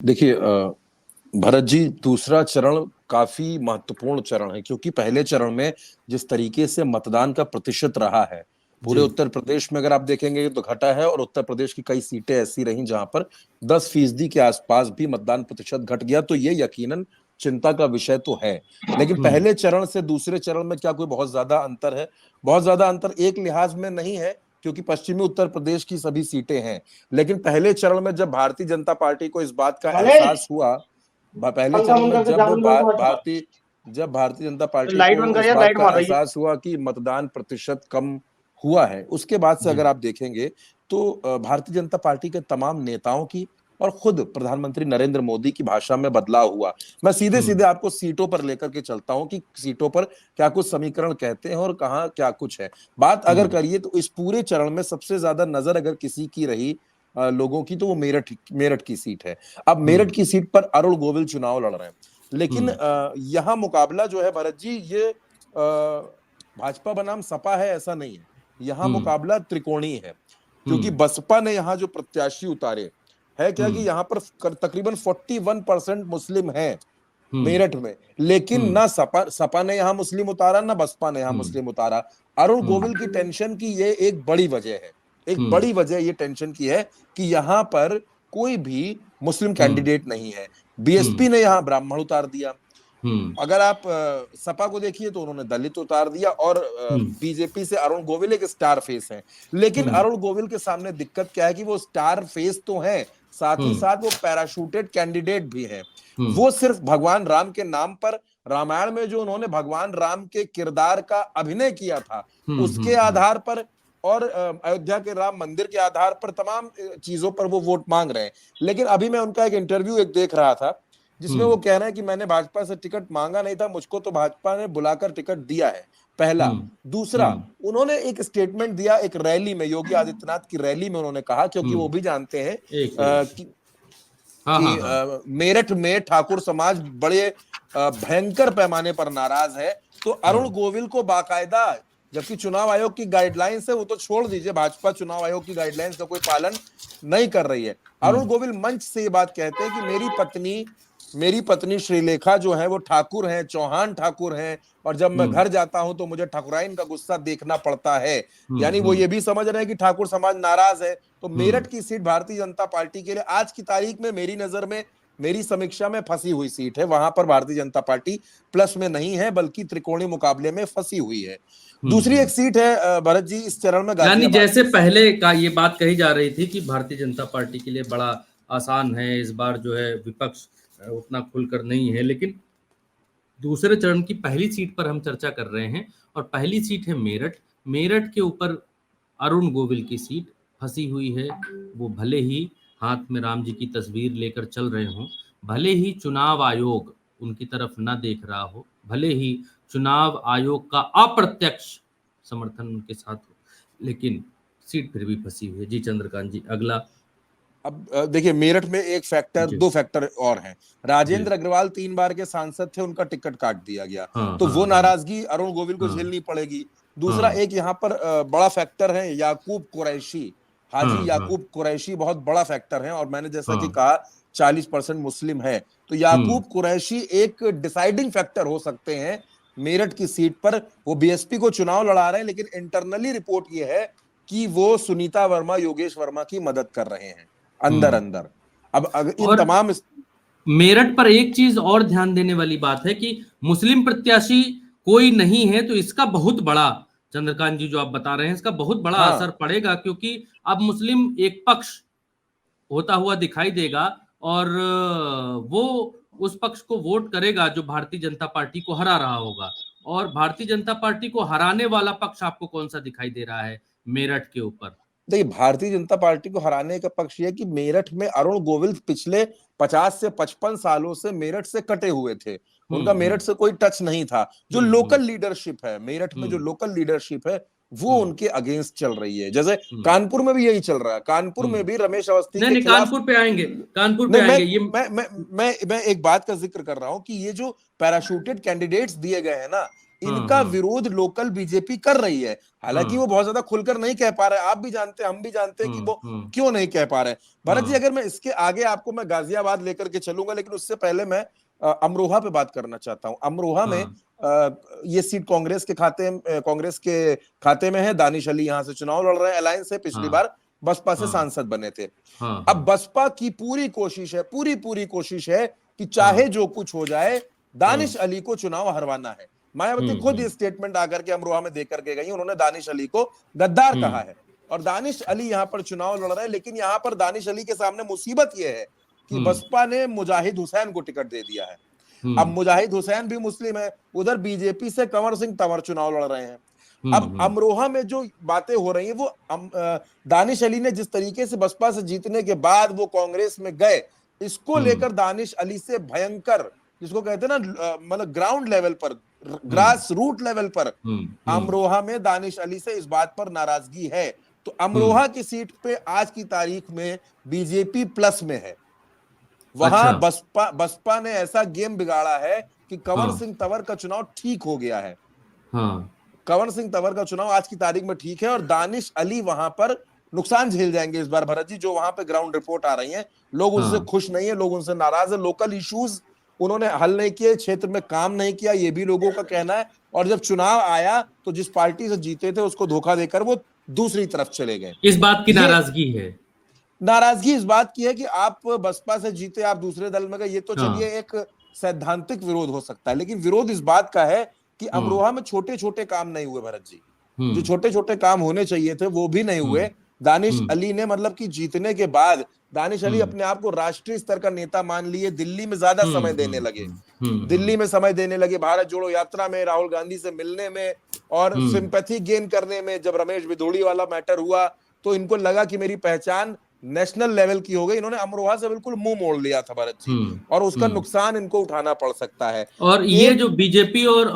देखिए भरत जी, दूसरा चरण काफी महत्वपूर्ण चरण है क्योंकि पहले चरण में जिस तरीके से मतदान का प्रतिशत रहा है, पूरे जी। उत्तर प्रदेश में अगर आप देखेंगे तो घटा है और उत्तर प्रदेश की कई सीटें ऐसी रहीं जहां पर 10% के आसपास भी मतदान प्रतिशत घट गया, तो ये यकीनन चिंता का विषय तो है। लेकिन हुँ, पहले चरण से दूसरे चरण में क्या कोई बहुत ज्यादा अंतर है? बहुत ज्यादा अंतर एक लिहाज में नहीं है, क्योंकि पश्चिमी उत्तर प्रदेश की सभी सीटें हैं। लेकिन पहले चरण में जब भारतीय जनता पार्टी को इस बात का गणेश एहसास हुआ, पहले पंखा चरण बंद में करके जाओ जब भारतीय जनता पार्टी लाइट बंद को कर इस यार, बात लाइट का मार रही है। एहसास हुआ कि मतदान प्रतिशत कम हुआ है, उसके बाद से जी। अगर आप देखेंगे तो भारतीय जनता पार्टी के तमाम नेताओं की और खुद प्रधानमंत्री नरेंद्र मोदी की भाषा में बदलाव हुआ। मैं सीधे हुँ, सीधे आपको सीटों पर लेकर के चलता हूं कि सीटों पर क्या कुछ समीकरण कहते हैं और कहाँ क्या कुछ है। बात अगर हुँ, करिए तो इस पूरे चरण में सबसे ज्यादा नजर अगर किसी की रही लोगों की, तो वो मेरठ मेरठ की सीट है। अब हुँ, मेरठ की सीट पर अरुण गोविल चुनाव लड़ रहे हैं, लेकिन हुँ, यहां मुकाबला जो है भरत जी, ये भाजपा बनाम सपा है ऐसा नहीं है। यहां हुँ, मुकाबला त्रिकोणीय है, क्योंकि हुँ, बसपा ने यहां जो प्रत्याशी उतारे है क्या कि हुँ, यहां पर तकरीबन 41% मुस्लिम हैं हुँ, मेरठ में। लेकिन हुँ, ना सपा सपा ने यहां मुस्लिम उतारा, ना बसपा ने यहां हुँ, मुस्लिम उतारा। अरुण हुँ, गोविल की टेंशन की ये एक बड़ी वजह है, एक हुँ, बड़ी वजह ये टेंशन की है कि यहां पर कोई भी मुस्लिम हुँ, कैंडिडेट नहीं है। हुँ, बीएसपी ने यहां ब्राह्मण उतार दिया। हुँ, अगर आप सपा को देखिए तो उन्होंने दलित उतार दिया, और हुँ, बीजेपी से अरुण गोविल एक स्टार फेस है। लेकिन हुँ, अरुण गोविल के सामने दिक्कत क्या है कि वो स्टार फेस तो है, साथ ही हुँ, साथ वो पैराशूटेड कैंडिडेट भी है। हुँ, वो सिर्फ भगवान राम के नाम पर, रामायण में जो उन्होंने भगवान राम के किरदार का अभिनय किया था, हुँ, उसके हुँ, आधार पर और अयोध्या के राम मंदिर के आधार पर तमाम चीजों पर वो वोट मांग रहे हैं। लेकिन अभी मैं उनका एक इंटरव्यू एक देख रहा था, जिसमें वो हुँ, कह रहे हैं कि मैंने भाजपा से टिकट मांगा नहीं था, मुझको तो भाजपा ने बुलाकर टिकट दिया है। पहला। हुँ, दूसरा, हुँ, उन्होंने एक स्टेटमेंट दिया एक रैली में, योगी आदित्यनाथ की रैली में उन्होंने कहा, क्योंकि वो हुँ, भी जानते हैं एक मिनट। हाँ, हाँ, हाँ। मेरठ में ठाकुर समाज बड़े भयंकर पैमाने पर नाराज है। तो अरुण हाँ, गोविल को बाकायदा, जबकि चुनाव आयोग की गाइडलाइंस है, वो तो छोड़ दीजिए, भाजपा चुनाव आयोग की गाइडलाइंस का कोई पालन नहीं कर रही है। हुँ, अरुण गोविल मंच से ये बात कहते हैं कि मेरी पत्नी श्रीलेखा जो है वो ठाकुर हैं, चौहान ठाकुर हैं, और जब मैं हुँ, घर जाता हूं तो मुझे ठकुराइन का गुस्सा देखना पड़ता है। हुँ, यानी वो हुँ, ये भी समझ रहे हैं कि ठाकुर समाज नाराज है। तो हुँ, मेरठ की सीट भारतीय जनता पार्टी के लिए आज की तारीख में, मेरी नजर में, मेरी समीक्षा में फंसी हुई सीट है। वहां पर भारतीय जनता पार्टी प्लस में नहीं है, बल्कि त्रिकोणीय मुकाबले में फंसी हुई है। हुँ, दूसरी एक हुँ। सीट है भरत जी इस चरण में, यानी गाजियाबाद जैसे की सीट। पहले का ये बात कही जा रही थी कि भारतीय जनता पार्टी के लिए बड़ा आसान है, इस बार जो है विपक्ष उतना खुलकर नहीं है, लेकिन दूसरे चरण की पहली सीट पर हम चर्चा कर रहे हैं और पहली सीट है मेरठ। मेरठ के ऊपर अरुण गोविल की सीट फंसी हुई है। वो भले ही हाथ में राम जी की तस्वीर लेकर चल रहे हों, भले ही चुनाव आयोग उनकी तरफ ना देख रहा हो, भले ही चुनाव आयोग का अप्रत्यक्ष समर्थन उनके साथ हो, लेकिन सीट फिर भी फंसी हुई है। जी चंद्रकांत जी, अगला। अब देखिए, मेरठ में एक फैक्टर, जी, दो फैक्टर और हैं। जी। राजेंद्र अग्रवाल 3 बार के सांसद थे, उनका टिकट काट दिया गया, हाँ, तो हाँ, वो हाँ, नाराजगी अरुण गोविल को हाँ, झेलनी पड़ेगी। दूसरा हाँ, एक यहाँ पर बड़ा फैक्टर है याकूब कुरैशी, हाँ, हाजी हाँ, याकूब कुरैशी बहुत बड़ा फैक्टर है, और मैंने जैसा कि हाँ। कहा 40% मुस्लिम है, तो हुँ, याकूब कुरैशी एक डिसाइडिंग फैक्टर हो सकते हैं मेरठ की सीट पर। वो बीएसपी को चुनाव लड़ा रहे हैं, लेकिन इंटरनली रिपोर्ट ये है कि वो सुनीता वर्मा, योगेश वर्मा की मदद कर रहे हैं अंदर हुँ। अंदर। अब अगर इन और तमाम मेरठ पर एक चीज और ध्यान देने वाली बात है कि मुस्लिम प्रत्याशी कोई नहीं है, तो इसका बहुत बड़ा, चंद्रकांत जी जो आप बता रहे हैं, इसका बहुत बड़ा असर हाँ, पड़ेगा, क्योंकि अब मुस्लिम एक पक्ष होता हुआ दिखाई देगा और वो उस पक्ष को वोट करेगा जो भारतीय जनता पार्टी को हरा रहा होगा। और भारतीय जनता पार्टी को हराने वाला पक्ष आपको कौन सा दिखाई दे रहा है मेरठ के ऊपर? देखिए, भारतीय जनता पार्टी को हराने का पक्ष यह कि मेरठ में अरुण गोविल पिछले 50 से 55 सालों से मेरठ से कटे हुए थे। हुँ, उनका हुँ, मेरठ से कोई टच नहीं था। जो हुँ, हुँ, लोकल लीडरशिप है मेरठ में, जो हुँ, लोकल लीडरशिप है, वो हुँ, उनके अगेंस्ट चल रही है। जैसे हुँ, कानपुर में भी यही चल रहा है, कानपुर हुँ। में भी रमेश अवस्थी नहीं, के नहीं, खिलाफ। कानपुर पे आएँगे, कानपुर पे नहीं, आएँगे ये। मैं एक बात का जिक्र कर रहा हूं कि ये जो पैराशूटेड कैंडिडेट्स दिए गए हैं ना, इनका विरोध लोकल बीजेपी कर रही है। हालांकि वो बहुत ज्यादा खुलकर नहीं कह पा रहे, आप भी जानते हैं, हम भी जानते हैं कि वो क्यों नहीं कह पा रहे। भरत जी, अगर मैं इसके आगे आपको मैं गाजियाबाद लेकर के चलूंगा, लेकिन उससे पहले मैं अमरोहा पे बात करना चाहता हूं। अमरोहा में ये सीट कांग्रेस के खाते में है। दानिश अली यहां से चुनाव लड़ रहे हैं, अलायंस है, पिछली बार बसपा से सांसद बने थे। अब बसपा की पूरी कोशिश है, पूरी कोशिश है कि चाहे जो कुछ हो जाए, दानिश अली को चुनाव हरवाना है। मायावती खुद ये स्टेटमेंट आकर के अमरोहा में देकर के गई, उन्होंने दानिश अली को गद्दार कहा है। और दानिश अली यहां पर चुनाव लड़ रहे हैं, लेकिन यहां पर दानिश अली के सामने मुसीबत यह है कि बसपा ने मुजाहिद हुसैन को टिकट दे दिया है। अब मुजाहिद हुसैन भी मुस्लिम है, उधर बीजेपी से कंवर सिंह तंवर चुनाव लड़ रहे हैं। अब अमरोहा में जो बातें हो रही हैं, वो दानिश अली ने जिस तरीके से बसपा से जीतने के बाद वो कांग्रेस में गए, इसको लेकर दानिश अली से भयंकर, जिसको कहते हैं ना, मतलब ग्राउंड लेवल पर, ग्रास रूट लेवल पर अमरोहा में दानिश अली से इस बात पर नाराजगी है। तो अमरोहा की सीट पे आज की तारीख में बीजेपी प्लस में है। वहां बसपा ने ऐसा गेम बिगाड़ा है कि कंवर सिंह तंवर का चुनाव ठीक हो गया है। कंवर सिंह तंवर का चुनाव आज की तारीख में ठीक है, और दानिश अली वहां पर नुकसान झेल जाएंगे इस बार। भरत जी, जो वहां पे ग्राउंड रिपोर्ट आ रही है, लोग उनसे खुश नहीं है, लोग उनसे नाराज है। लोकल इश्यूज उन्होंने हल नहीं किए, क्षेत्र में काम नहीं किया, ये भी लोगों का कहना है। और जब चुनाव आया तो जिस पार्टी से जीते थे उसको धोखा देकर वो दूसरी तरफ चले गए। इस बात की नाराजगी है, नाराजगी इस बात की है कि आप बसपा से जीते, आप दूसरे दल में गए, ये तो चलिए एक सैद्धांतिक विरोध हो सकता है, लेकिन विरोध इस बात का है कि अमरोहा में छोटे छोटे काम नहीं हुए भरत जी। जो छोटे छोटे काम होने चाहिए थे वो भी नहीं हुए। दानिश अली ने, मतलब कि जीतने के बाद दानिश अली अपने आप को राष्ट्रीय स्तर का नेता मान लिए, दिल्ली में ज्यादा समय देने लगे, दिल्ली में समय देने लगे, भारत जोड़ो यात्रा में राहुल गांधी से मिलने में और सिंपैथी गेन करने में। जब रमेश भिदोड़ी वाला मैटर हुआ तो इनको लगा कि मेरी पहचान नेशनल लेवल की हो गई, इन्होंने अमरोहा से बिल्कुल मुंह मोड़ लिया था भरत जी, और उसका नुकसान इनको उठाना पड़ सकता है। और ये जो बीजेपी और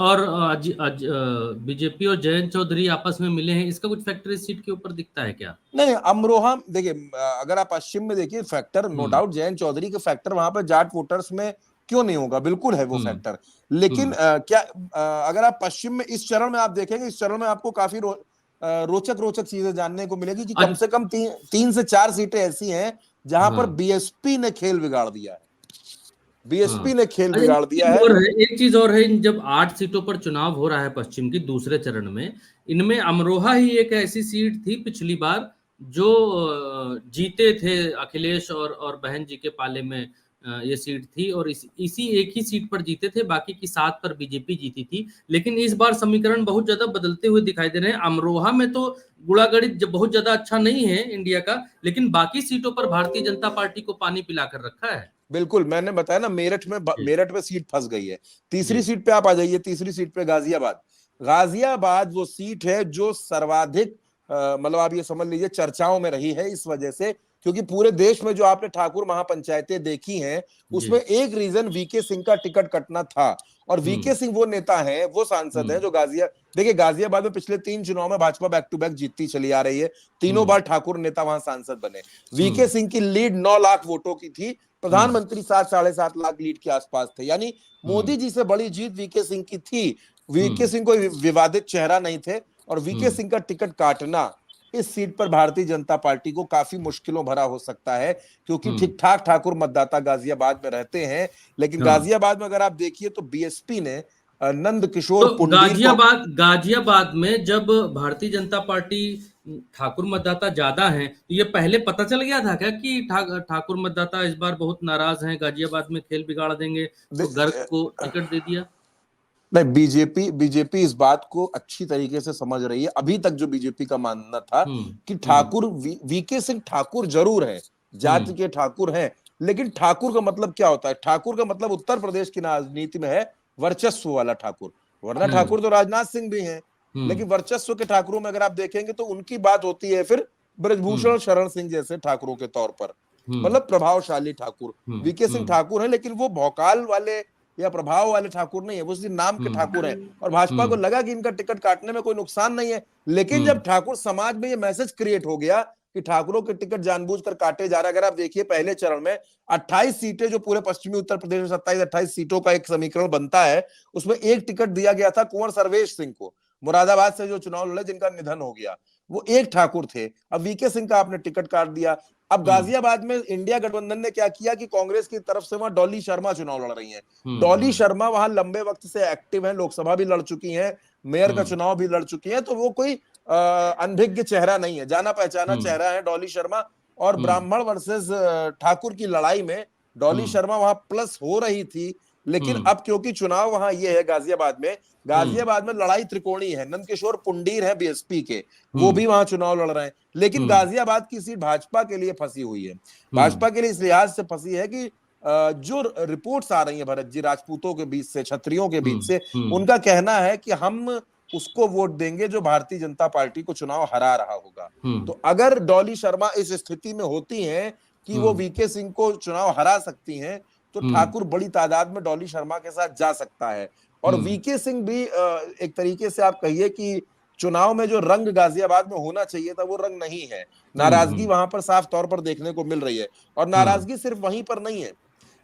बीजेपी और जयंत चौधरी आपस में मिले हैं, इसका कुछ फैक्टर इस सीट के ऊपर दिखता है क्या? नहीं, अमरोहा देखिए, अगर आप पश्चिम में देखिए, factor no doubt Jayant Chaudhary के फैक्टर वहां पर जाट वोटर्स में क्यों नहीं होगा, बिल्कुल है वो फैक्टर। लेकिन क्या अगर आप पश्चिम में इस चरण में आप देखेंगे, इस चरण में आपको काफी रोचक चीजें जानने को मिलेगी कि कम से कम 3 से 4 सीटें ऐसी हैं जहां पर बीएसपी ने खेल बिगाड़ दिया है। बीएसपी ने खेल बिगाड़ दिया है। एक चीज और है, जब 8 सीटों पर चुनाव हो रहा है पश्चिम की दूसरे चरण में, इनमें अमरोहा ही एक ऐसी सीट थी पिछली बार जो जीते थे अखिलेश और बहन जी के पाले में। ये सीट थी और इसी एक ही सीट पर जीते थे, बाकी की 7 पर बीजेपी जीती थी। लेकिन इस बार समीकरण बहुत ज्यादा बदलते हुए दिखाई दे रहे हैं। अमरोहा में तो गुड़ागणित बहुत ज्यादा अच्छा नहीं है इंडिया का, लेकिन बाकी सीटों पर भारतीय जनता पार्टी को पानी पिलाकर रखा है। बिल्कुल, मैंने बताया ना, मेरठ में सीट फंस गई है। तीसरी सीट पे आप आ जाइए, तीसरी सीट पे गाजियाबाद वो सीट है जो सर्वाधिक, मतलब आप ये समझ लीजिए, चर्चाओं में रही है इस वजह से, क्योंकि पूरे देश में जो आपने ठाकुर महापंचायतें देखी हैं, उसमें एक रीजन वीके सिंह का टिकट कटना था। और वीके सिंह वो नेता हैं, वो सांसद हैं जो देखिए, गाजियाबाद में पिछले 3 चुनाव में भाजपा बैक टू बैक जीतती चली आ रही है, तीनों बार ठाकुर नेता वहां सांसद बने। वीके सिंह की लीड 9 लाख वोटों की थी, प्रधानमंत्री 7-7.5 लाख लीड के आसपास थे, यानी मोदी जी से बड़ी जीत वीके सिंह की थी। वीके सिंह कोई विवादित चेहरा नहीं थे, और वीके सिंह का टिकट काटना इस सीट पर भारतीय जनता पार्टी को काफी मुश्किलों भरा हो सकता है, क्योंकि ठीक ठाक ठाकुर मतदाता गाजियाबाद में रहते हैं। लेकिन गाजियाबाद में अगर आप देखिए तो बीएसपी ने नंद किशोर तो गाजियाबाद में जब भारतीय जनता पार्टी ठाकुर मतदाता ज्यादा हैं, तो ये पहले पता चल गया था क्या कि ठाकुर मतदाता इस बार बहुत नाराज हैं, गाजियाबाद में खेल बिगाड़ देंगे, तो गर्ग को टिकट दे दिया? नहीं, बीजेपी इस बात को अच्छी तरीके से समझ रही है। अभी तक जो बीजेपी का मानना था कि ठाकुर, वीके सिंह ठाकुर जरूर है, जाति के ठाकुर हैं, लेकिन ठाकुर का मतलब क्या होता है? ठाकुर का मतलब उत्तर प्रदेश की राजनीति में है वर्चस्व वाला ठाकुर, वरना ठाकुर तो राजनाथ सिंह भी हैं, लेकिन वर्चस्व के ठाकुरों में अगर आप देखेंगे तो उनकी बात होती है फिर ब्रजभूषण शरण सिंह जैसे ठाकुरों के तौर पर, मतलब प्रभावशाली ठाकुर। वीके सिंह ठाकुर है, लेकिन वो भौकाल वाले या प्रभाव वाले ठाकुर नहीं है, वो सिर्फ नाम के ठाकुर हैं। और भाजपा को लगा कि इनका टिकट काटने में कोई नुकसान नहीं है, लेकिन जब ठाकुर समाज में ये मैसेज क्रिएट हो गया कि ठाकुरों के टिकट जानबूझकर काटे जा रहे हैं। अगर आप देखिए पहले चरण में 28 सीटें, जो पूरे पश्चिमी उत्तर प्रदेश में 27-28 सीटों का एक समीकरण बनता है, उसमें एक टिकट दिया गया था कुंवर सर्वेश सिंह को, मुरादाबाद से जो चुनाव लड़े, जिनका निधन हो गया, वो एक ठाकुर थे। अब वीके सिंह का आपने टिकट काट दिया। अब गाजियाबाद में इंडिया गठबंधन ने क्या किया कि कांग्रेस की तरफ से वहां डॉली शर्मा चुनाव लड़ रही हैं। डॉली शर्मा वहां लंबे वक्त से एक्टिव हैं, लोकसभा भी लड़ चुकी हैं, मेयर का चुनाव भी लड़ चुकी हैं, तो वो कोई अनभिज्ञ चेहरा नहीं है, जाना पहचाना चेहरा है डॉली शर्मा। और ब्राह्मण वर्सेस ठाकुर की लड़ाई में डॉली शर्मा वहां प्लस हो रही थी, लेकिन अब क्योंकि चुनाव वहां ये है गाजियाबाद में लड़ाई त्रिकोणी है। नंदकिशोर पुंडीर है बीएसपी के, वो भी वहां चुनाव लड़ रहे हैं, लेकिन गाजियाबाद की सीट भाजपा के लिए फंसी हुई है। भाजपा के लिए इस लिहाज से फंसी है कि जो रिपोर्ट्स आ रही है भरत जी, राजपूतों के बीच से, क्षत्रियों के बीच से, उनका कहना है कि हम उसको वोट देंगे जो भारतीय जनता पार्टी को चुनाव हरा रहा होगा। तो अगर डॉली शर्मा इस स्थिति में होती हैं कि वो वीके सिंह को चुनाव हरा सकती हैं, तो ठाकुर बड़ी तादाद में डॉली शर्मा के साथ जा सकता है। और वीके सिंह भी एक तरीके से आप कहिए कि चुनाव में जो रंग गाजियाबाद में होना चाहिए था, वो रंग नहीं है। नाराजगी वहां पर साफ तौर पर देखने को मिल रही है। और नाराजगी सिर्फ वहीं पर नहीं है,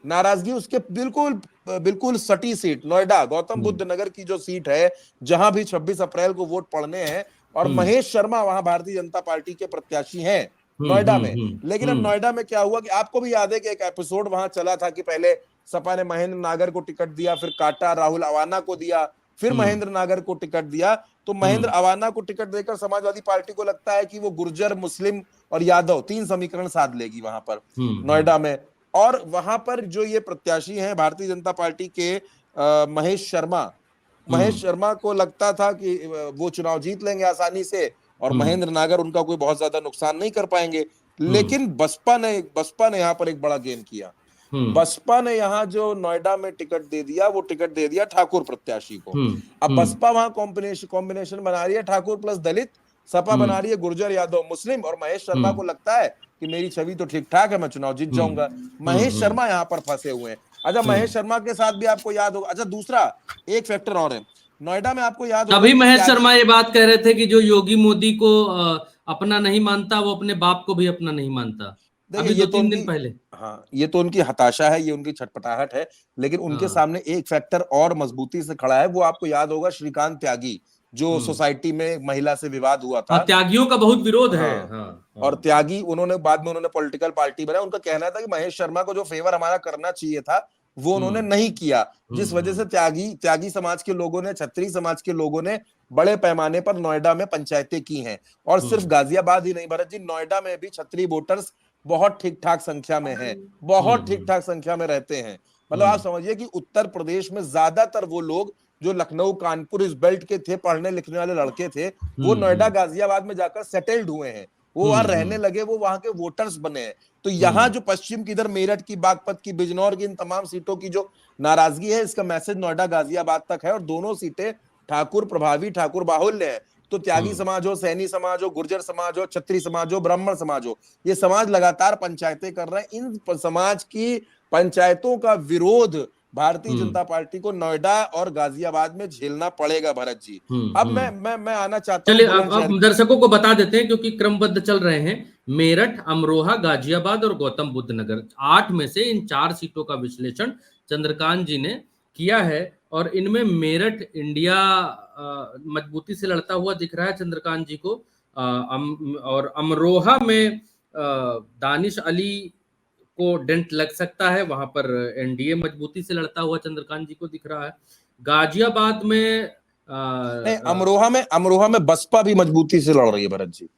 नाराजगी उसके बिल्कुल सटी सीट नोएडा गौतम बुद्ध नगर की जो सीट है, जहां भी 26 अप्रैल को वोट पड़ने हैं, और महेश शर्मा वहां भारतीय जनता पार्टी के प्रत्याशी हैं नोएडा में। लेकिन अब नोएडा में क्या हुआ कि आपको भी याद है कि एक एपिसोड वहां चला था कि पहले सपा ने महेंद्र नागर को टिकट दिया, फिर काटा, राहुल अवाना को दिया, फिर महेंद्र नागर को टिकट दिया। तो महेंद्र अवाना को टिकट देकर समाजवादी पार्टी को लगता है कि वो गुर्जर, मुस्लिम और यादव 3 समीकरण साध लेगी वहां पर नोएडा में। और वहां पर जो ये प्रत्याशी हैं भारतीय जनता पार्टी के महेश शर्मा को लगता था कि वो चुनाव जीत लेंगे आसानी से, और महेंद्र नागर उनका कोई बहुत ज्यादा नुकसान नहीं कर पाएंगे। लेकिन बसपा ने यहाँ पर एक बड़ा गेम किया। बसपा ने यहाँ जो नोएडा में टिकट दे दिया, वो टिकट दे दिया ठाकुर प्रत्याशी को। अब बसपा वहां कॉम्बिनेशन बना रही है ठाकुर प्लस दलित, सपा बना रही है गुर्जर, यादव, मुस्लिम, और महेश शर्मा को लगता है कि मेरी छवि तो ठीक ठाक है, मैं चुनाव जीत जाऊंगा। महेश शर्मा यहाँ पर फंसे हुए हैं। अच्छा, महेश शर्मा के साथ भी आपको याद होगा, अच्छा दूसरा एक फैक्टर और है नोएडा में, आपको याद होगा तभी महेश शर्मा ये बात कह रहे थे कि जो योगी मोदी को अपना नहीं मानता, वो अपने बाप को भी अपना नहीं मानता। अभी 2-3 दिन पहले। हाँ, ये तो उनकी हताशा है, ये उनकी छटपटाहट है, लेकिन उनके सामने एक फैक्टर और मजबूती से खड़ा है। वो आपको याद होगा श्रीकांत त्यागी, जो सोसाइटी में महिला से विवाद हुआ था। त्यागियों का बहुत विरोध है। और त्यागी बाद में उन्होंने पॉलिटिकल पार्टी बनाई। उनका कहना था कि महेश शर्मा को जो फेवर हमारा करना चाहिए था, वो उन्होंने नहीं किया, जिस वजह से त्यागी समाज के लोगों ने, क्षत्रिय समाज के लोगों ने बड़े पैमाने पर नोएडा में पंचायतें की हैं। और सिर्फ गाजियाबाद ही नहीं भरत जी, नोएडा में भी क्षत्रिय वोटर्स बहुत ठीक ठाक संख्या में हैं, बहुत ठीक ठाक संख्या में रहते हैं। मतलब आप समझिए कि उत्तर प्रदेश में ज्यादातर वो लोग जो लखनऊ, कानपुर, इस बेल्ट के थे, पढ़ने लिखने वाले लड़के थे, वो नोएडा, गाजियाबाद में जाकर सेटल्ड हुए हैं, वो वहां रहने लगे, वो वहां के वोटर्स बने हैं। तो यहाँ जो पश्चिम की, इधर मेरठ की, बागपत की, बिजनौर की, इन तमाम सीटों की जो नाराजगी है, इसका मैसेज नोएडा, गाजियाबाद तक है। और दोनों सीटें ठाकुर प्रभावी, ठाकुर बाहुल्य है। तो त्यागी समाज हो, सैनी समाज हो, गुर्जर समाज हो, क्षत्रिय समाज हो, ब्राह्मण समाज हो, ये समाज लगातार पंचायतें कर रहे हैं। इन समाज की पंचायतों का विरोध भारतीय जनता पार्टी को नोएडा और गाजियाबाद में झेलना पड़ेगा भरत जी। अब मैं आना चाहता हूं, चलिए अब दर्शकों को बता देते हैं, क्योंकि क्रमबद्ध चल रहे हैं। मेरठ, अमरोहा, गाजियाबाद और गौतम बुद्ध नगर, 8 में से इन 4 सीटों का विश्लेषण चंद्रकांत जी ने किया है। और इनमें मेरठ इंडिया मजबूती से लड़ता हुआ दिख रहा है चंद्रकांत जी को, और अमरोहा में दानिश अली को डेंट लग सकता है, वहां पर एनडीए मजबूती से लड़ता हुआ चंद्रकांत जी को दिख रहा है। गाजियाबाद में अमरोहा में बसपा भी मजबूती से लड़ रही है भरत जी,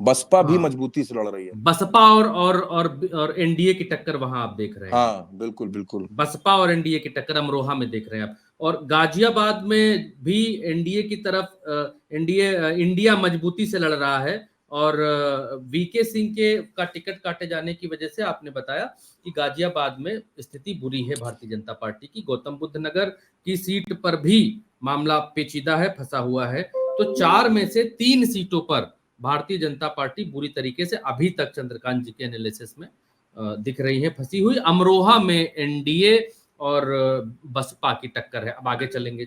बसपा भी मजबूती से लड़ रही है। बसपा और एनडीए की टक्कर वहां आप देख रहे हैं। हाँ, बिल्कुल बिल्कुल, बसपा और एनडीए की टक्कर अमरोहा में देख रहे हैं आप। और गाजियाबाद में भी एनडीए की तरफ इंडिया मजबूती से लड़ रहा है। और वीके सिंह का टिकट काटे जाने की वजह से आपने बताया कि गाजियाबाद में स्थिति बुरी है भारतीय जनता पार्टी की। गौतम बुद्ध नगर की सीट पर भी मामला पेचीदा है, फंसा हुआ है। तो 4 में से 3 सीटों पर भारतीय जनता पार्टी बुरी तरीके से अभी तक चंद्रकांत जी के एनालिसिस में दिख रही है फंसी हुई। अमरोहा में एनडीए और बसपा की टक्कर है। अब आगे चलेंगे।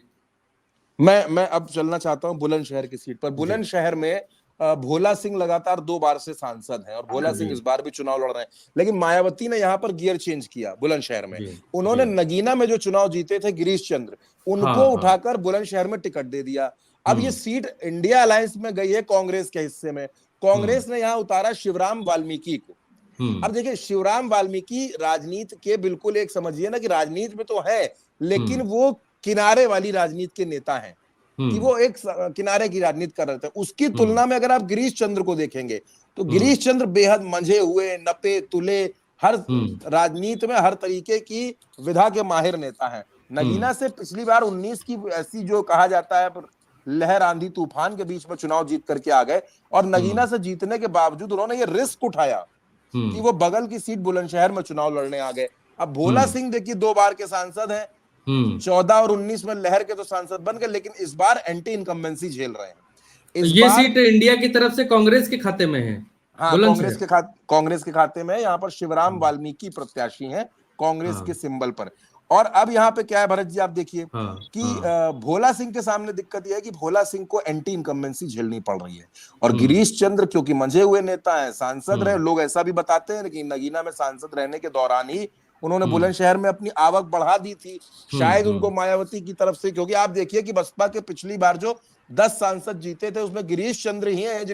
मैं अब चलना चाहता हूं बुलंदशहर की सीट पर। बुलंदशहर में भोला सिंह लगातार 2 बार से सांसद हैं और भोला सिंह जी इस बार भी चुनाव लड़ रहे हैं, लेकिन मायावती ने यहाँ पर गियर चेंज किया बुलंदशहर में। जी उन्होंने जी। नगीना में जो चुनाव जीते थे गिरीश चंद्र, उनको हाँ हाँ। उठाकर बुलंदशहर में टिकट दे दिया। अब ये हम्म सीट इंडिया अलायंस में गई है कांग्रेस के हिस्से में। हम्म कांग्रेस ने यहाँ उतारा शिवराम वाल्मीकि को। अब हम्म देखिए, शिवराम वाल्मीकि राजनीति के बिल्कुल एक समझिए ना कि राजनीति में तो है, लेकिन हम्म वो किनारे वाली राजनीति के नेता हैं, कि हम्म वो एक किनारे की राजनीति कर रहे थे। उसकी हम्म तुलना में अगर आप गिरीश चंद्र को देखेंगे तो हम्म गिरीश चंद्र बेहद मंझे हुए, नपे तुले, हर हम्म राजनीति में हर तरीके की विधा के माहिर नेता हैं। हम्म नगीना से पिछली बार 19 की ऐसी जो कहा जाता है लहर आंधी तूफान के बीच में चुनाव जीत करके आ गए, और नगीना से जीतने के बावजूद उन्होंने ये रिस्क उठाया कि हम्म वो बगल की सीट बुलंदशहर में चुनाव लड़ने आ गए। अब भोला हम्म सिंह देखिए 2 बार के सांसद हैं, हम्म। 14 और 19 में लहर के तो सांसद बन गए, लेकिन इस बार एंटी इनकम्बेंसी झेल रहे हैं तो इस ये बार। सीट इंडिया की तरफ से कांग्रेस के खाते में है, हाँ, बुलंदशहर। कांग्रेस के खाते में। यहाँ पर शिवराम हम्म, वाल्मीकि प्रत्याशी हैं कांग्रेस के हाँ सिंबल पर। और अब यहाँ पे क्या है भरत जी, आप देखिए हाँ कि हाँ। भोला सिंह के सामने दिक्कत यह है कि भोला सिंह को एंटी इनकम्बेंसी झेलनी पड़ रही है, और हम्म गिरीश चंद्र क्योंकि मंझे हुए नेता हैं, सांसद रहे, हम्म लोग ऐसा भी बताते हैं कि नगीना में सांसद रहने के दौरान ही उन्होंने हम्म बुलंदशहर में अपनी आवक बढ़ा दी थी, शायद उनको हम्म मायावती की तरफ से। क्योंकि आप देखिए कि बसपा के पिछली बार जो 10 सांसद जीते थे उसमें गिरीश चंद्र ही हैं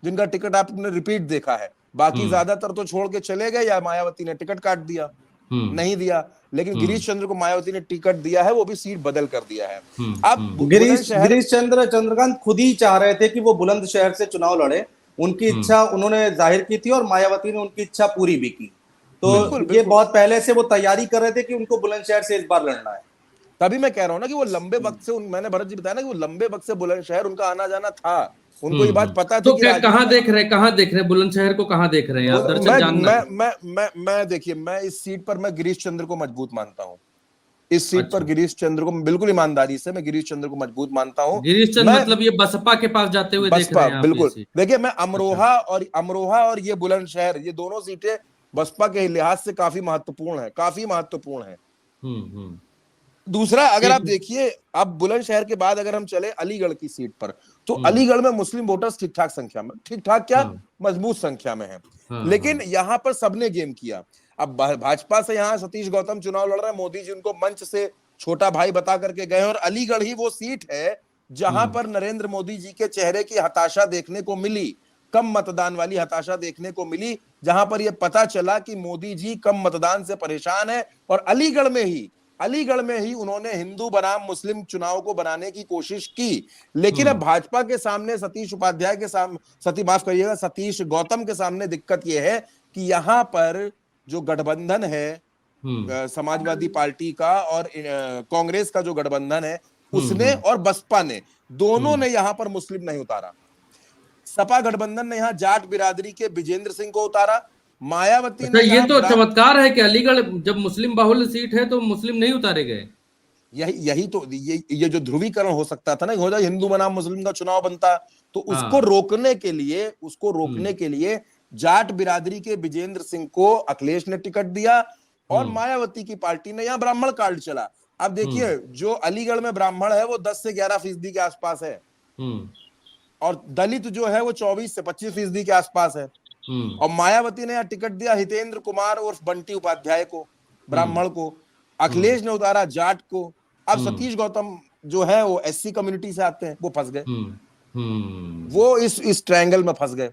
जिनका टिकट आपने रिपीट देखा है। बाकी हम्म ज्यादातर तो छोड़ के चले गए या मायावती ने टिकट काट दिया, हम्म नहीं दिया। लेकिन हम्म गिरीश चंद्र को मायावती ने टिकट दिया है, वो भी सीट बदल कर दिया है। अब गिरीश बुलंदशहर। गिरीश चंद्र चंद्रकांत खुद ही चाह रहे थे कि वो बुलंदशहर से चुनाव लड़े, उनकी हम्म इच्छा उन्होंने जाहिर की थी और मायावती ने उनकी इच्छा पूरी भी की। तो बिल्कुल ये बिल्कुल, बहुत पहले से वो तैयारी कर रहे थे कि उनको बुलंदशहर से इस बार लड़ना है। तभी मैं कह रहा हूं ना कि वो लंबे वक्त से मैंने भरत जी बताया ना कि वो लंबे वक्त से बुलंदशहर उनका आना जाना था। उनको ये बात पता थी तो कि क्या राजनीति में कहाँ देख रहे हैं बुलंदशहर को, कहाँ देख रहे हैं आप? दरअसल जानना है। मैं देखिए, मैं इस सीट पर मैं गिरीश चंद्र को मजबूत मानता हूं। इस सीट पर अच्छा, गिरीश चंद्र को बिल्कुल ईमानदारी से मैं गिरीश चंद्र को मजबूत मानता हूं। गिरीश चंद मैं मतलब ये बसपा के पास जाते हुए देख रहे बसपा हैं आप ये बिल्कुल, सीट? देखिए मैं अच्छा। अमरोहा और ये बुलंदशहर, ये दोनों सीटें बसपा के लिहाज से काफी महत्वपूर्ण है, काफी महत्वपूर्ण है। हम्म। दूसरा, अगर आप ठीक। देखिए, अब बुलंदशहर के बाद अगर हम चले अलीगढ़ की सीट पर, तो हम्म अलीगढ़ में मुस्लिम वोटर्स ठीक ठाक संख्या में, ठीक ठाक क्या, हाँ मजबूत संख्या में है। हाँ लेकिन हाँ। यहां पर सबने गेम किया। अब भाजपा से यहां सतीश गौतम चुनाव लड़ रहे हैं, मोदी जी उनको मंच से छोटा भाई बता करके गए, और अलीगढ़ ही वो सीट है जहां हम्म पर नरेंद्र मोदी जी के चेहरे की हताशा देखने को मिली, कम मतदान वाली हताशा देखने को मिली, जहां पर यह पता चला कि मोदी जी कम मतदान से परेशान है। और अलीगढ़ में ही उन्होंने हिंदू बनाम मुस्लिम चुनाव को बनाने की कोशिश की। लेकिन अब हम्म भाजपा के सामने सतीश गौतम के सामने दिक्कत यह है कि यहां पर जो गठबंधन है, हम्म समाजवादी पार्टी का और कांग्रेस का जो गठबंधन है, उसने हम्म और बसपा ने, दोनों हम्म। ने यहां पर मुस्लिम नहीं उतारा। सपा गठबंधन ने यहां जाट बिरादरी के विजेंद्र सिंह को उतारा, मायावती अच्छा, ने ये यहां तो चमत्कार है कि अलीगढ़ जब मुस्लिम बाहुल्य सीट है तो मुस्लिम नहीं उतारे गए। यही तो ये जो ध्रुवीकरण हो सकता था ना, हो जाए हिंदू बनाम मुस्लिम का चुनाव बनता, तो हाँ। उसको रोकने के लिए जाट बिरादरी के विजेंद्र सिंह को अखिलेश ने टिकट दिया, और हम्म मायावती की पार्टी ने यहां ब्राह्मण कार्ड चला। अब देखिए, हम्म जो अलीगढ़ में ब्राह्मण है वो 10 से 11% के आसपास है, हम्म और दलित जो है वो 24 से 25% के आसपास है। हम्म और मायावती ने यहाँ टिकट दिया हितेंद्र कुमार उर्फ बंटी उपाध्याय को, हम्म ब्राह्मण को। हम्म अखिलेश ने उतारा जाट को। अब हम्म सतीश गौतम जो है वो एससी कम्युनिटी से आते हैं, वो फंस गए, हम्म हम्म। वो इस ट्रायंगल में फंस गए।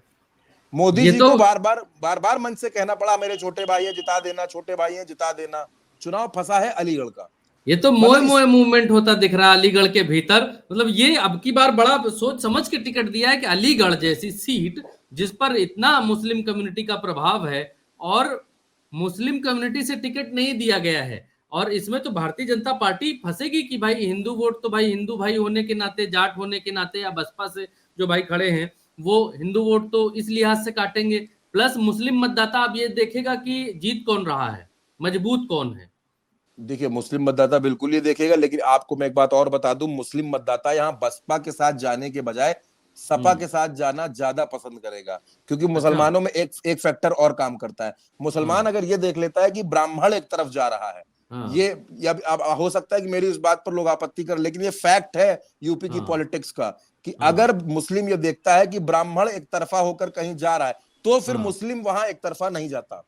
मोदी ये जी तो को बार बार मंच से कहना पड़ा, मेरे छोटे भाई है जिता देना, छोटे भाई है जिता देना। चुनाव फंसा है अलीगढ़ का। ये तो मोए मतलब मोए मूवमेंट होता दिख रहा है अलीगढ़ के भीतर। मतलब ये अब की बार बड़ा सोच समझ के टिकट दिया है कि अलीगढ़ जैसी सीट जिस पर इतना मुस्लिम कम्युनिटी का प्रभाव है, और मुस्लिम कम्युनिटी से टिकट नहीं दिया गया है, और इसमें तो भारतीय जनता पार्टी फंसेगी कि भाई हिंदू वोट तो भाई हिंदू भाई होने के नाते, जाट होने के नाते, या बसपा से जो भाई खड़े हैं वो हिंदू वोट तो इस लिहाज से काटेंगे। प्लस मुस्लिम मतदाता अब ये देखेगा कि जीत कौन रहा है, मजबूत कौन है। देखिए, मुस्लिम मतदाता बिल्कुल ये देखेगा, लेकिन आपको मैं एक बात और बता दूं, मुस्लिम मतदाता यहाँ बसपा के साथ जाने के बजाय सपा के साथ जाना ज्यादा पसंद करेगा, क्योंकि अच्छा। मुसलमानों में एक फैक्टर और काम करता है। मुसलमान हाँ अगर ये देख लेता है कि ब्राह्मण एक तरफ जा रहा है, हाँ, ये अब हो सकता है कि मेरी इस बात पर लोग आपत्ति करें, लेकिन ये फैक्ट है यूपी की हाँ, पॉलिटिक्स का कि हाँ, अगर मुस्लिम ये देखता है कि ब्राह्मण एक तरफा होकर कहीं जा रहा है, तो फिर हाँ। मुस्लिम वहां एक तरफा नहीं जाता,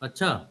अच्छा,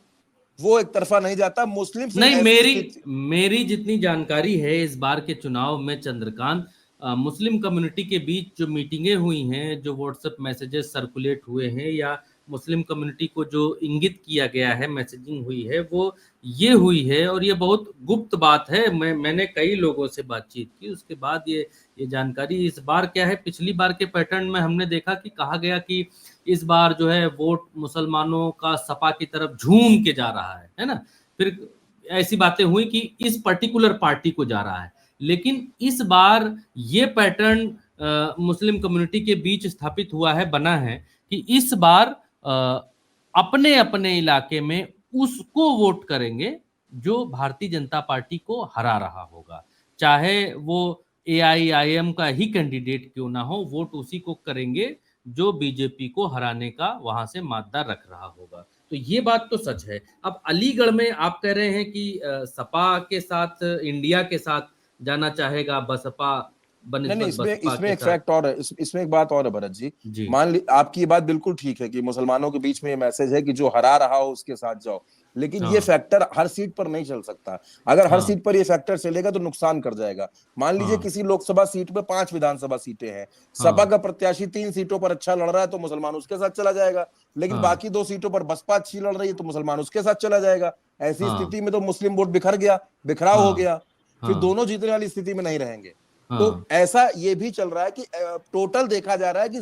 वो एक तरफा नहीं जाता। मुस्लिम सिर्फ नहीं, ऐसी मेरी स्थिति। मेरी जितनी जानकारी है इस बार के चुनाव में चंद्रकांत, मुस्लिम कम्युनिटी के बीच जो मीटिंगें हुई हैं, जो व्हाट्सएप मैसेजेस सर्कुलेट हुए हैं, या मुस्लिम कम्युनिटी को जो इंगित किया गया है, मैसेजिंग हुई है, वो ये हुई है, और ये बहुत गुप्त बात है। मैंने कई लोगों से बातचीत की, उसके बाद ये जानकारी। इस बार क्या है, पिछली बार के पैटर्न में हमने देखा कि कहा गया कि इस बार जो है वोट मुसलमानों का सपा की तरफ झूम के जा रहा है ना। फिर ऐसी बातें हुई कि इस पर्टिकुलर पार्टी को जा रहा है, लेकिन इस बार ये पैटर्न मुस्लिम कम्युनिटी के बीच स्थापित हुआ है, बना है कि इस बार अपने अपने इलाके में उसको वोट करेंगे जो भारतीय जनता पार्टी को हरा रहा होगा, चाहे वो एआईआईएम का ही कैंडिडेट क्यों ना हो, वोट उसी को करेंगे जो बीजेपी को हराने का वहां से मादा रख रहा होगा। तो ये बात तो सच है। अब अलीगढ़ में आप कह रहे हैं कि सपा के साथ, इंडिया के साथ जाना चाहेगा बसपा, नहीं नहीं, बनिस्बत इसमें बसपा इसमें के एक साथ। फैक्ट और है, इसमें एक बात और है भरत जी। जी। मान ली आपकी ये बात बिल्कुल ठीक है कि मुसलमानों के बीच में ये मैसेज है कि जो हरा रहा हो उसके साथ जाओ, लेकिन ये हाँ, फैक्टर हर सीट पर नहीं चल सकता। अगर हर हाँ, सीट पर ये फैक्टर चलेगा तो नुकसान कर जाएगा। मान लीजिए हाँ, किसी लोकसभा सीट में 5 विधानसभा सीटें हैं, सपा हाँ, का प्रत्याशी 3 सीटों पर अच्छा लड़ रहा है तो मुसलमान उसके साथ चला जाएगा, लेकिन हाँ, बाकी 2 सीटों पर बसपा अच्छी लड़ रही है तो मुसलमान उसके साथ चला जाएगा। ऐसी हाँ, स्थिति में तो मुस्लिम वोट बिखर गया, बिखराव हो हाँ, गया, फिर हाँ, दोनों जीतने वाली स्थिति में नहीं रहेंगे। तो हाँ, ऐसा ये भी चल रहा है कि टोटल देखा जा रहा है कि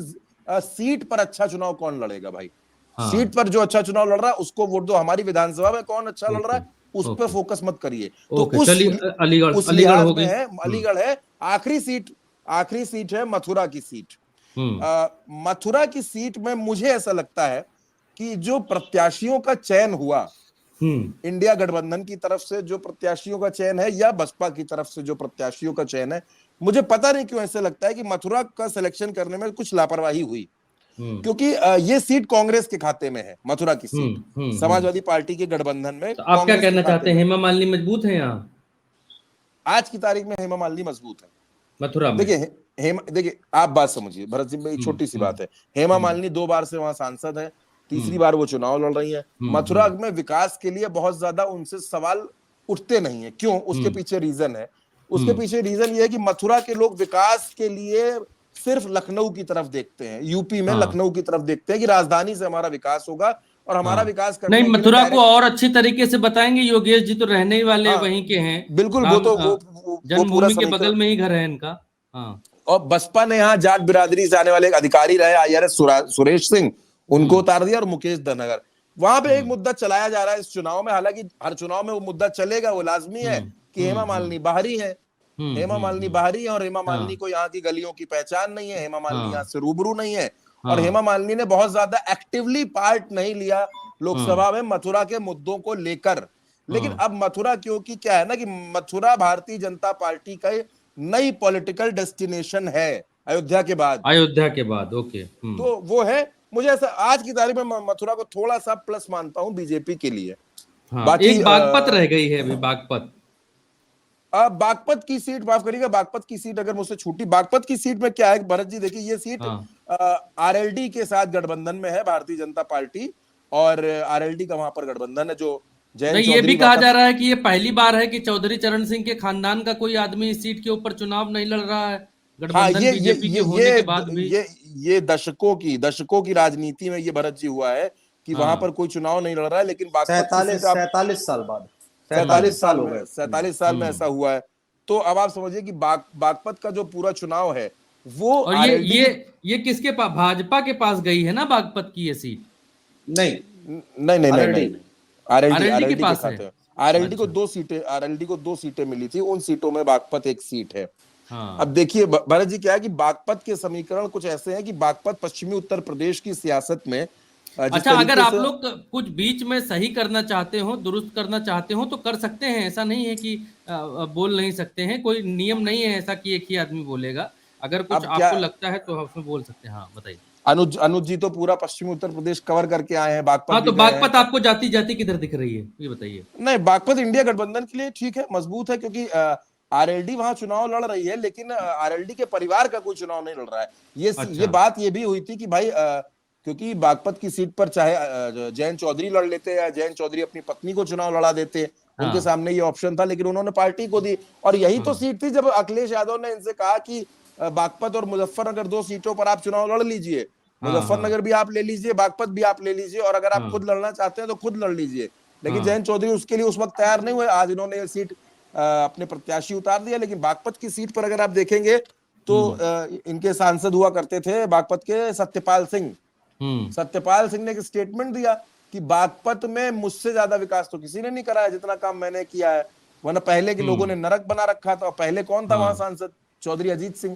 सीट पर अच्छा चुनाव कौन लड़ेगा भाई, हाँ। सीट पर जो अच्छा चुनाव लड़ रहा है उसको वोट दो। हमारी विधानसभा में कौन अच्छा लड़ रहा ओके, है उस पर ओके, फोकस मत करिए। तो ओके, चलिए, अलीगढ़ उस अलीगढ़ लिहाज हो में गई। है, अलीगढ़ है। आखिरी सीट है मथुरा की सीट। हम्म, मथुरा की सीट में मुझे ऐसा लगता है कि जो प्रत्याशियों का चयन हुआ, हम्म, इंडिया गठबंधन की तरफ से जो प्रत्याशियों का चयन है या बसपा की तरफ से जो प्रत्याशियों का चयन है, मुझे पता नहीं क्यों ऐसे लगता है कि मथुरा का सिलेक्शन करने में कुछ लापरवाही हुई, हम्म, क्योंकि ये सीट कांग्रेस के खाते में है। मथुरा की सीट हम्म। समाजवादी पार्टी के गठबंधन में तो आप क्या कांग्रेस के कहना खाते चाहते हैं, में। हेमा मालिनी मजबूत है यहाँ आज की तारीख में हेमा मालिनी मजबूत है। मथुरा में? देखिए हेमा, देखिए आप बात समझिए भरत जी, एक हम्म, छोटी सी हम्म, बात है। हेमा हम्म, मालिनी 2 बार से वहां सांसद है, तीसरी हम्म, बार वो चुनाव लड़ रही है। मथुरा हम्म, में विकास के लिए बहुत ज्यादा उनसे सवाल उठते नहीं है। क्यों? उसके हम्म, पीछे रीजन है। उसके हम्म, पीछे रीजन ये है कि मथुरा के लोग विकास के लिए सिर्फ लखनऊ की तरफ देखते हैं, यूपी में हाँ, लखनऊ की तरफ देखते हैं कि राजधानी से हमारा विकास होगा, और हमारा हाँ। विकास नहीं, करने के लिए मथुरा को डायरेक्ट। और अच्छी तरीके से बताएंगे, योगेश जी तो रहने ही वाले हाँ वहीं के हैं। बिल्कुल, वो राम तो वो पूरा जन्मभूमि के समीकरण। बगल में ही घर है इनका। हाँ। और बसपा ने यहाँ जाट बिरादरी से आने वाले एक अधिकारी रहे आईआरएस सुरेश सिंह, उनको हम्म, उतार दिया, और मुकेश धनगर। वहां पे एक हम्म, मुद्दा चलाया जा रहा है इस चुनाव में, हालांकि हर चुनाव में वो मुद्दा चलेगा, वो लाजमी है हम्म, कि हेमा मालिनी बाहरी है। हेमा मालिनी बाहरी है और हेमा मालिनी हाँ, को यहाँ की गलियों की पहचान नहीं है, हेमा मालिनी यहाँ हाँ, से रूबरू नहीं है। और हाँ, हेमा मालिनी ने बहुत ज्यादा एक्टिवली पार्ट नहीं लिया हाँ, लोकसभा में मथुरा के मुद्दों को लेकर। लेकिन हाँ। अब मथुरा, क्योंकि क्या है ना कि मथुरा भारतीय जनता पार्टी का नई पॉलिटिकल डेस्टिनेशन है अयोध्या के बाद, अयोध्या के बाद, ओके। तो वो है। मुझे ऐसा आज की तारीख में मथुरा को थोड़ा सा प्लस मानता हूं बीजेपी के लिए। हाँ, बाकी एक बागपत रह गई है अभी, बागपत। बागपत की सीट, माफ करिएगा, बागपत की सीट अगर मुझसे छूटी। बागपत की सीट में क्या है भरत जी, देखिए ये सीट हाँ, आरएलडी के साथ गठबंधन में है भारतीय जनता पार्टी, और आरएलडी का वहां पर गठबंधन है, जो जयंत नहीं, ये भी चौधरी कहा जा वाकफ। रहा है कि ये पहली बार है कि चौधरी चरण सिंह के खानदान का कोई आदमी इस सीट के ऊपर चुनाव नहीं लड़ रहा है, हाँ, गठबंधन बीजेपी के होने के बाद भी। ये दशकों की राजनीति में ये भरत जी हुआ है कि वहां हाँ। पर कोई चुनाव नहीं लड़ रहा है, लेकिन बागपत की सीट 47 आप 47 साल बाद, 47 47 साल साल हो में, गए। 47 में ऐसा हम्म। हुआ है। तो अब आप समझिए कि बागपत का जो पूरा चुनाव है वो और आरएलडी की। ये किसके पास, भाजपा के पास गई है ना बागपत की ये सीट? नहीं, नहीं नहीं नहीं आरएलडी नहीं, नहीं। आरएलडी आरएलडी के आरएलडी के पास है। खाते हैं। आरएलडी को अच्छा। 2 सीटें, आरएलडी को 2 सीटें मिली थी, उन सीटों में बागपत एक सीट है। अब हाँ। देखिए भरत जी, क्या है कि बागपत के समीकरण कुछ ऐसे हैं कि बागपत पश्चिमी उत्तर प्रदेश की सियासत में जिस अच्छा, अगर तरीके आप से। लोग कुछ बीच में सही करना चाहते हो, दुरुस्त करना चाहते हो, तो कर सकते हैं। ऐसा नहीं है कि बोल नहीं सकते हैं, कोई नियम नहीं है ऐसा कि एक ही आदमी बोलेगा। अगर कुछ अब क्या, आपको लगता है तो आप उसमें बोल सकते हैं। हाँ, बताइए। अनुज जी तो पूरा पश्चिमी उत्तर प्रदेश कवर करके आए हैं, बागपत हाँ, भी तो गए हैं। बागपत आपको जाती जाती किधर दिख रही है, ये बताइए। नहीं, बागपत इंडिया गठबंधन के लिए ठीक है, मजबूत है, क्योंकि आरएलडी वहां चुनाव लड़ रही है, लेकिन आरएलडी के परिवार का कोई चुनाव नहीं लड़ रहा है। ये अच्छा। बात ये भी हुई थी कि भाई क्योंकि बागपत की सीट पर चाहे जयंत चौधरी लड़ लेते या जयंत चौधरी अपनी पत्नी को चुनाव लड़ा देते, उनके हाँ। सामने ये ऑप्शन था, लेकिन उन्होंने पार्टी को दी। और यही तो हाँ। सीट थी जब अखिलेश यादव ने इनसे कहा कि बागपत और मुजफ्फरनगर 2 सीटों पर आप चुनाव लड़ लीजिए, हाँ। मुजफ्फरनगर भी आप ले लीजिए, बागपत भी आप ले लीजिए, और अगर आप हाँ। खुद लड़ना चाहते हैं तो खुद लड़ लीजिए। लेकिन हाँ। जयंत चौधरी उसके लिए उस वक्त तैयार नहीं हुए। आज इन्होंने ये सीट अपने प्रत्याशी उतार दिया। लेकिन बागपत की सीट पर अगर आप देखेंगे तो इनके सांसद हुआ करते थे बागपत के सत्यपाल सिंह। सत्यपाल सिंह ने एक स्टेटमेंट दिया कि बागपत में मुझसे ज्यादा विकास तो किसी ने नहीं करा है जितना काम मैंने किया है, वरना पहले के लोगों ने नरक बना रखा था। पहले कौन था वहां सांसद? चौधरी अजीत सिंह।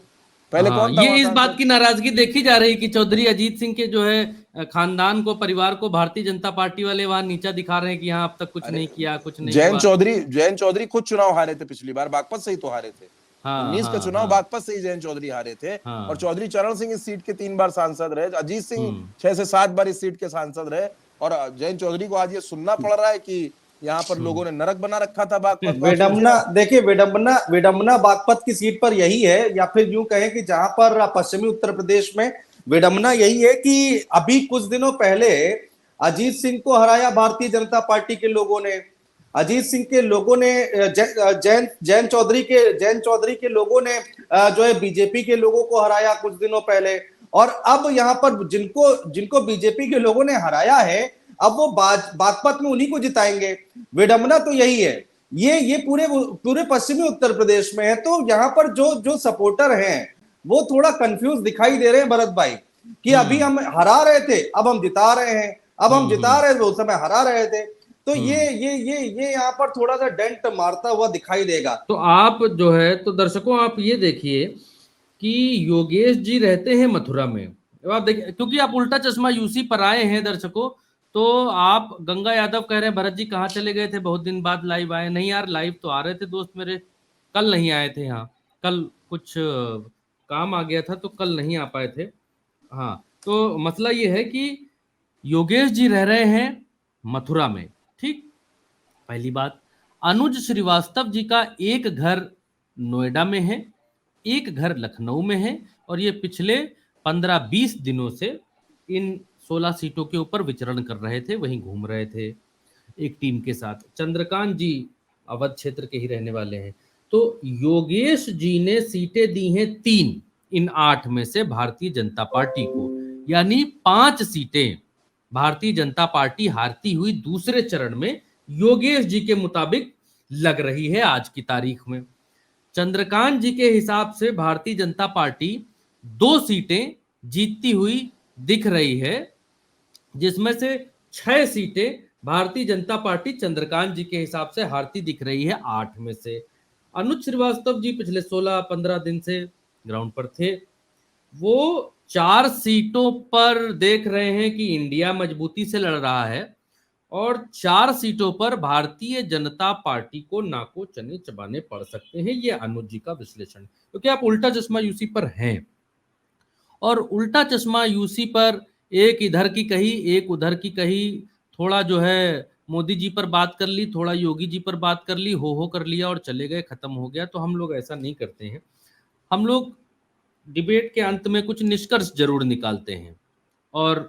पहले हाँ, कौन था ये वहां इस बात सांसद? की नाराजगी देखी जा रही कि चौधरी अजीत सिंह के जो है खानदान को, परिवार को भारतीय जनता पार्टी वाले वहां नीचा दिखा रहे हैं कि यहाँ अब तक कुछ नहीं किया, कुछ नहीं हुआ। जयंत चौधरी खुद चुनाव हारे थे पिछली बार, बागपत से ही तो हारे थे। हाँ। 19 का हाँ। चुनाव हाँ। बागपत से ही जयंत चौधरी हारे थे। हाँ। और चौधरी चरण सिंह इस सीट के 3 बार सांसद रहे, अजीत सिंह 6 से 7 बार इस सीट के सांसद रहे। और जयंत चौधरी को आज ये सुनना पड़ रहा है कि यहाँ पर लोगों ने नरक बना रखा था बागपत को। विडंबना, देखिए विडंबना बागपत की सीट पर यही है, या फिर यूं कहें कि जहां पर पश्चिमी उत्तर प्रदेश में विडंबना यही है कि अभी कुछ दिनों पहले अजीत सिंह को हराया भारतीय जनता पार्टी के लोगों ने। अजीत सिंह के लोगों ने जयंत चौधरी के लोगों ने जो है बीजेपी के लोगों को हराया कुछ दिनों पहले। और अब यहाँ पर जिनको बीजेपी के लोगों ने हराया है, अब वो बागपत में उन्हीं को जिताएंगे। विडंबना तो यही है। ये पूरे पश्चिमी उत्तर प्रदेश में है। तो यहाँ पर जो सपोर्टर हैं वो थोड़ा कंफ्यूज दिखाई दे रहे हैं भरत भाई, कि अभी हम हरा रहे थे, अब हम जिता रहे हैं, अब हम जिता रहे थे, उस समय हरा रहे थे। तो ये यहाँ पर थोड़ा सा डेंट मारता हुआ दिखाई देगा। तो आप जो है, तो दर्शकों आप ये देखिए कि योगेश जी रहते हैं मथुरा में। आप देखिए, क्योंकि आप उल्टा चश्मा यूसी पर आए हैं दर्शकों, तो आप गंगा यादव कह रहे हैं भरत जी कहाँ चले गए थे, बहुत दिन बाद लाइव आए। नहीं यार, लाइव तो आ रहे थे दोस्त मेरे, कल नहीं आए थे यहाँ, कल कुछ काम आ गया था तो कल नहीं आ पाए थे। हाँ, तो मसला ये है कि योगेश जी रह रहे हैं मथुरा में, ठीक। पहली बात, अनुज श्रीवास्तव जी का एक घर नोएडा में है, एक घर लखनऊ में है, और ये पिछले 15-20 दिनों से इन 16 सीटों के ऊपर विचरण कर रहे थे, वहीं घूम रहे थे एक टीम के साथ। चंद्रकांत जी अवध क्षेत्र के ही रहने वाले हैं। तो योगेश जी ने सीटें दी हैं 3 इन 8 में से भारतीय जनता पार्टी को, यानी 5 सीटें भारतीय जनता पार्टी हारती हुई दूसरे चरण में योगेश जी के मुताबिक लग रही है आज की तारीख में। चंद्रकांत जी के हिसाब से भारतीय जनता पार्टी 2 सीटें जीतती हुई दिख रही है, जिसमें से 6 सीटें भारतीय जनता पार्टी चंद्रकांत जी के हिसाब से हारती दिख रही है 8 में से। अनुज श्रीवास्तव जी पिछले 16-15 दिन से ग्राउंड पर थे, वो 4 सीटों पर देख रहे हैं कि इंडिया मजबूती से लड़ रहा है, और 4 सीटों पर भारतीय जनता पार्टी को नाको चने चबाने पड़ सकते हैं। ये अनुज जी का विश्लेषण, क्योंकि आप उल्टा चश्मा यूसी पर हैं, और उल्टा चश्मा यूसी पर एक इधर की कही, एक उधर की कही, थोड़ा जो है मोदी जी पर बात कर ली, थोड़ा योगी जी पर बात कर ली, हो कर लिया और चले गए, खत्म हो गया। तो हम लोग ऐसा नहीं करते हैं। हम लोग डिबेट के अंत में कुछ निष्कर्ष जरूर निकालते हैं, और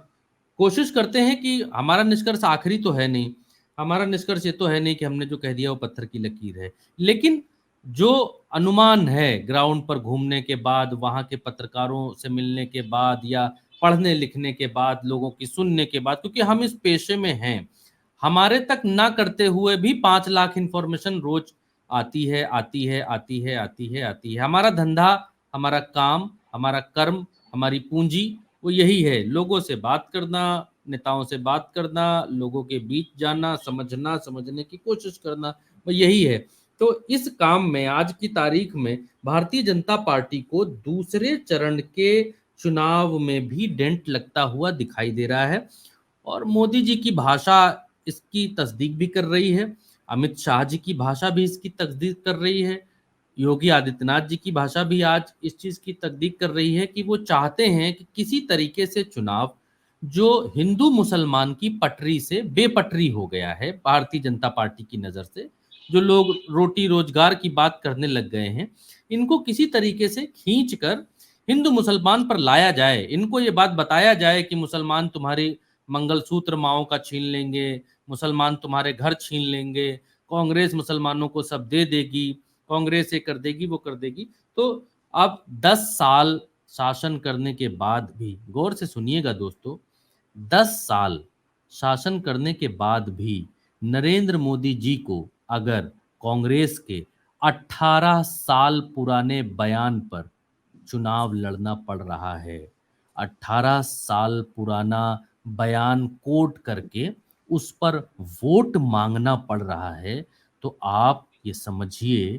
कोशिश करते हैं कि हमारा निष्कर्ष आखिरी तो है नहीं, हमारा निष्कर्ष ये तो है नहीं कि हमने जो कह दिया वो पत्थर की लकीर है, लेकिन जो अनुमान है ग्राउंड पर घूमने के बाद, वहाँ के पत्रकारों से मिलने के बाद, या पढ़ने लिखने के बाद, लोगों की सुनने के बाद, क्योंकि हम इस पेशे में हैं, हमारे तक ना करते हुए भी 5 लाख इंफॉर्मेशन रोज आती है, आती है, आती है, आती है, आती है। हमारा धंधा, हमारा काम, हमारा कर्म, हमारी पूंजी वो यही है, लोगों से बात करना, नेताओं से बात करना, लोगों के बीच जाना, समझना, समझने की कोशिश करना, वो यही है। तो इस काम में आज की तारीख में भारतीय जनता पार्टी को दूसरे चरण के चुनाव में भी डेंट लगता हुआ दिखाई दे रहा है, और मोदी जी की भाषा इसकी तस्दीक भी कर रही है, अमित शाह जी की भाषा भी इसकी तस्दीक कर रही है, योगी आदित्यनाथ जी की भाषा भी आज इस चीज की तस्दीक कर रही है कि वो चाहते हैं कि किसी तरीके से चुनाव जो हिंदू मुसलमान की पटरी से बेपटरी हो गया है भारतीय जनता पार्टी की नजर से, जो लोग रोटी रोजगार की बात करने लग गए हैं, इनको किसी तरीके से खींच कर हिंदू मुसलमान पर लाया जाए। इनको ये बात बताया जाए कि मुसलमान तुम्हारे मंगलसूत्र माओ का छीन लेंगे, मुसलमान तुम्हारे घर छीन लेंगे, कांग्रेस मुसलमानों को सब दे देगी, कांग्रेस ये कर देगी वो कर देगी। तो अब 10 साल शासन करने के बाद भी, गौर से सुनिएगा दोस्तों, 10 साल शासन करने के बाद भी नरेंद्र मोदी जी को अगर कांग्रेस के 18 साल पुराने बयान पर चुनाव लड़ना पड़ रहा है, 18 साल पुराना बयान कोट करके उस पर वोट मांगना पड़ रहा है, तो आप ये समझिए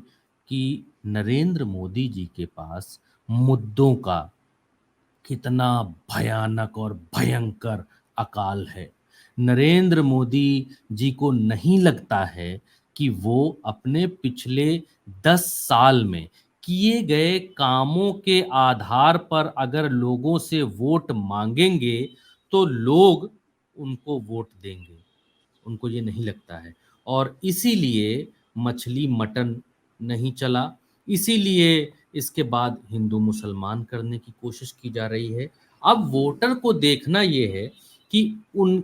कि नरेंद्र मोदी जी के पास मुद्दों का कितना भयानक और भयंकर अकाल है। नरेंद्र मोदी जी को नहीं लगता है कि वो अपने पिछले 10 साल में किए गए कामों के आधार पर अगर लोगों से वोट मांगेंगे तो लोग उनको वोट देंगे। उनको ये नहीं लगता है और इसीलिए मछली मटन नहीं चला, इसीलिए इसके बाद हिंदू मुसलमान करने की कोशिश की जा रही है। अब वोटर को देखना ये है कि उन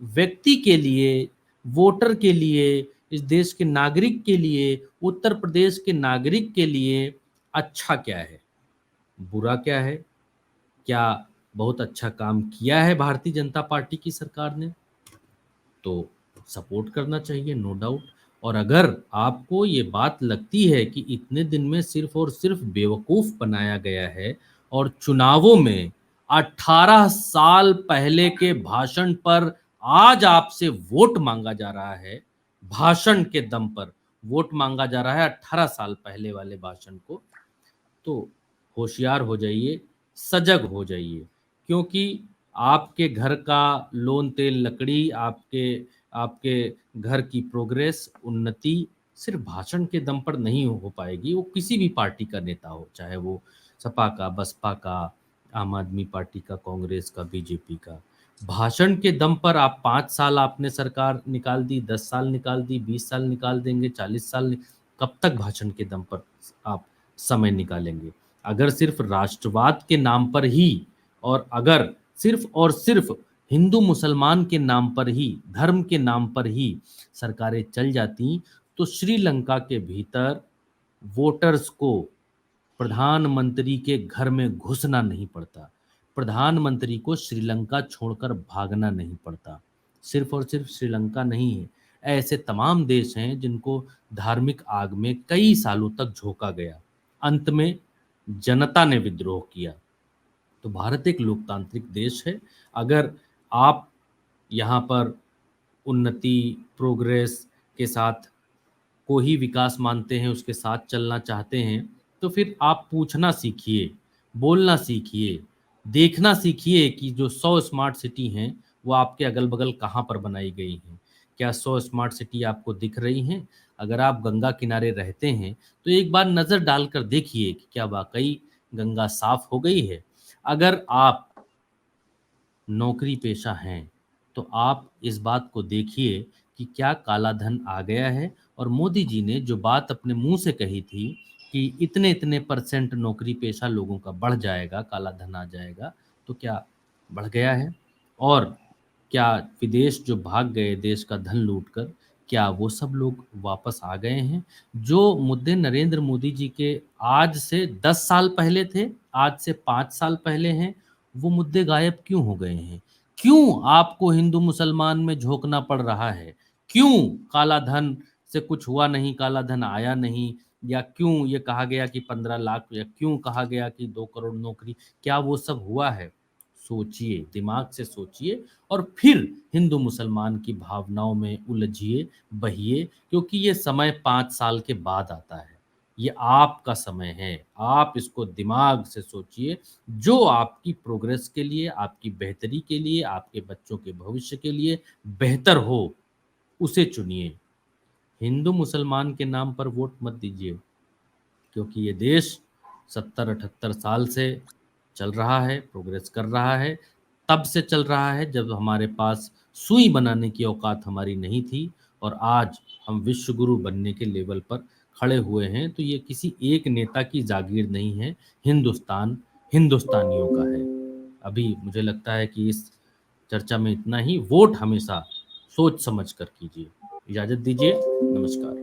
व्यक्ति के लिए, वोटर के लिए, इस देश के नागरिक के लिए, उत्तर प्रदेश के नागरिक के लिए अच्छा क्या है, बुरा क्या है। क्या बहुत अच्छा काम किया है भारतीय जनता पार्टी की सरकार ने तो सपोर्ट करना चाहिए, नो डाउट। और अगर आपको ये बात लगती है कि इतने दिन में सिर्फ और सिर्फ बेवकूफ बनाया गया है और चुनावों में 18 साल पहले के भाषण पर आज आपसे वोट मांगा जा रहा है, भाषण के दम पर वोट मांगा जा रहा है 18 साल पहले वाले भाषण को, तो होशियार हो जाइए, सजग हो जाइए, क्योंकि आपके घर का लोन तेल लकड़ी, आपके आपके घर की प्रोग्रेस, उन्नति सिर्फ भाषण के दम पर नहीं हो पाएगी। वो किसी भी पार्टी का नेता हो, चाहे वो सपा का, बसपा का, आम आदमी पार्टी का, कांग्रेस का, बीजेपी का। भाषण के दम पर आप 5 साल आपने सरकार निकाल दी, 10 साल निकाल दी, 20 साल निकाल देंगे, 40 साल, कब तक भाषण के दम पर आप समय निकालेंगे। अगर सिर्फ राष्ट्रवाद के नाम पर ही और अगर सिर्फ और सिर्फ हिंदू मुसलमान के नाम पर ही, धर्म के नाम पर ही सरकारें चल जाती तो श्रीलंका के भीतर वोटर्स को प्रधानमंत्री के घर में घुसना नहीं पड़ता, प्रधानमंत्री को श्रीलंका छोड़कर भागना नहीं पड़ता। सिर्फ और सिर्फ श्रीलंका नहीं है, ऐसे तमाम देश हैं जिनको धार्मिक आग में कई सालों तक झोंका गया, अंत में जनता ने विद्रोह किया। तो भारत एक लोकतांत्रिक देश है। अगर आप यहाँ पर उन्नति, प्रोग्रेस के साथ को ही विकास मानते हैं, उसके साथ चलना चाहते हैं, तो फिर आप पूछना सीखिए, बोलना सीखिए, देखना सीखिए कि जो 100 स्मार्ट सिटी हैं वो आपके अगल बगल कहाँ पर बनाई गई हैं। क्या 100 स्मार्ट सिटी आपको दिख रही हैं? अगर आप गंगा किनारे रहते हैं तो एक बार नज़र डालकर देखिए कि क्या वाकई गंगा साफ हो गई है। अगर आप नौकरी पेशा हैं तो आप इस बात को देखिए कि क्या काला धन आ गया है। और मोदी जी ने जो बात अपने मुंह से कही थी कि इतने इतने % नौकरी पेशा लोगों का बढ़ जाएगा, काला धन आ जाएगा, तो क्या बढ़ गया है? और क्या विदेश जो भाग गए देश का धन लूटकर, क्या वो सब लोग वापस आ गए हैं? जो मुद्दे नरेंद्र मोदी जी के आज से 10 साल पहले थे, आज से 5 साल पहले हैं, वो मुद्दे गायब क्यों हो गए हैं? क्यों आपको हिंदू मुसलमान में झोंकना पड़ रहा है? क्यों काला धन से कुछ हुआ नहीं, काला धन आया नहीं, या क्यों ये कहा गया कि 15 लाख, या क्यों कहा गया कि 2 करोड़ नौकरी, क्या वो सब हुआ है? सोचिए, दिमाग से सोचिए और फिर हिंदू मुसलमान की भावनाओं में उलझिए, बहिए, क्योंकि ये समय 5 साल के बाद आता है। ये आपका समय है, आप इसको दिमाग से सोचिए, जो आपकी प्रोग्रेस के लिए, आपकी बेहतरी के लिए, आपके बच्चों के भविष्य के लिए बेहतर हो, उसे चुनिए। हिंदू मुसलमान के नाम पर वोट मत दीजिए। क्योंकि ये देश 70-78 साल से चल रहा है, प्रोग्रेस कर रहा है। तब से चल रहा है जब हमारे पास सुई बनाने की औकात हमारी नहीं थी, और आज हम विश्व गुरु बनने के लेवल पर खड़े हुए हैं। तो ये किसी एक नेता की जागीर नहीं है, हिंदुस्तान हिंदुस्तानियों का है। अभी मुझे लगता है कि इस चर्चा में इतना ही। वोट हमेशा सोच समझ कर कीजिए। इजाजत दीजिए, नमस्कार।